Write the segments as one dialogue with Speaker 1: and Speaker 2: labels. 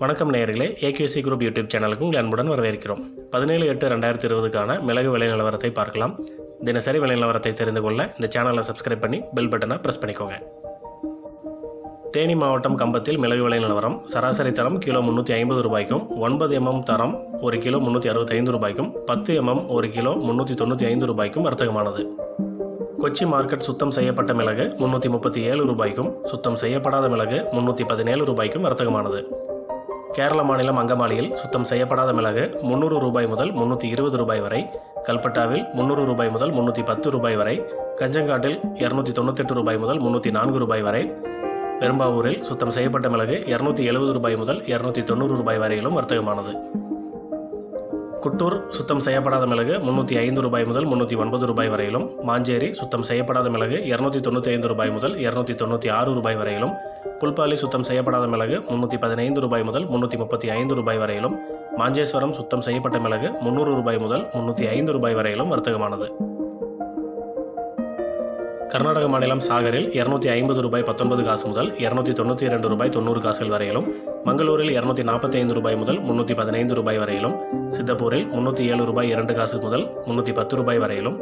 Speaker 1: வணக்கம் நேயர்களே, AKC group YouTube சேனலுக்கு உங்கள் அன்புடன் வரவேற்கிறோம். 17/8/2020க்கான மிளகு விலை நிலவரத்தை பார்க்கலாம். தினசரி விலை நிலவரத்தை தெரிந்து கொள்ள இந்த சேனலை சப்ஸ்கிரைப் பண்ணி பெல் பட்டனை ப்ரெஸ் பண்ணிக்கோங்க. தேனி மாவட்டம் கம்பத்தில் மிளகு விலை நிலவரம். சராசரி தரம் கிலோ 350 ரூபாய்க்கும், 9 mm தரம் 1 கிலோ 365 ரூபாய்க்கும், 10 mm 1 கிலோ 395 ரூபாய்க்கும் வர்த்தகமானது. கொச்சி மார்க்கெட் சுத்தம் செய்யப்பட்ட மிளகு 337 ரூபாய்க்கும், சுத்தம் செய்யப்படாத மிளகு 317 ரூபாய்க்கும் வர்த்தகமானது. கேரள மாநிலம் அங்கமாலியில் சுத்தம் செய்யப்படாத மிளகு 300 ரூபாய் முதல் 320 ரூபாய் வரை, கல்பட்டாவில் 300 ரூபாய் முதல் 310 ரூபாய் வரை, கஞ்சங்காட்டில் 298 ரூபாய் முதல் 304 ரூபாய் வரை, பெரும்பாவூரில் சுத்தம் செய்யப்பட்ட மிளகு 270 ரூபாய் முதல் 290 ரூபாய் வரையிலும் வர்த்தகமானது. குட்டூர் சுத்தம் செய்யப்படாத மிளகு 305 ரூபாய் முதல் 309 ரூபாய் வரையிலும், மாஞ்சேரி சுத்தம் செய்யப்படாத மிளகு 295 ரூபாய் முதல் 296 ரூபாய் வரையிலும், புல்பாலி சுத்தம் செய்யப்படாத மிளகு 315 ரூபாய் முதல் 335 ரூபாய் வரையிலும், மாஞ்சேஸ்வரம் சுத்தம் செய்யப்பட்ட மிளகு 300 ரூபாய் முதல் 305 ரூபாய் வரையிலும் வர்த்தகமானது. கர்நாடக மாநிலம் சாகரில் 250 ரூபாய் 19 காசு முதல் 292 ரூபாய் 90 காசுகள் வரையிலும், மங்களூரில் 245 ரூபாய் முதல் 315 ரூபாய் வரையிலும், சித்தப்பூரில் 307 ரூபாய் 2 காசு முதல் 310 ரூபாய் வரையிலும்,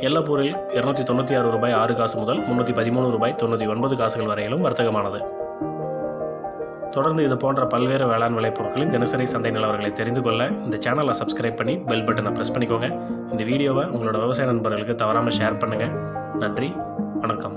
Speaker 1: எல்லப்பூரில் 296 ரூபாய் 6 காசு முதல் 313 ரூபாய் 99 காசுகள் வரையிலும் வர்த்தகமானது. தொடர்ந்து இது போன்ற பல்வேறு வேளாண் விளைபொருட்களின் தினசரி சந்தை நிலவரங்களை தெரிந்து கொள்ள இந்த சேனலை சப்ஸ்கிரைப் பண்ணி பெல் பட்டனை ப்ரெஸ் பண்ணிக்கோங்க. இந்த வீடியோவை உங்களோட விவசாய நண்பர்களுக்கு தவறாமல் ஷேர் பண்ணுங்கள். நன்றி, வணக்கம்.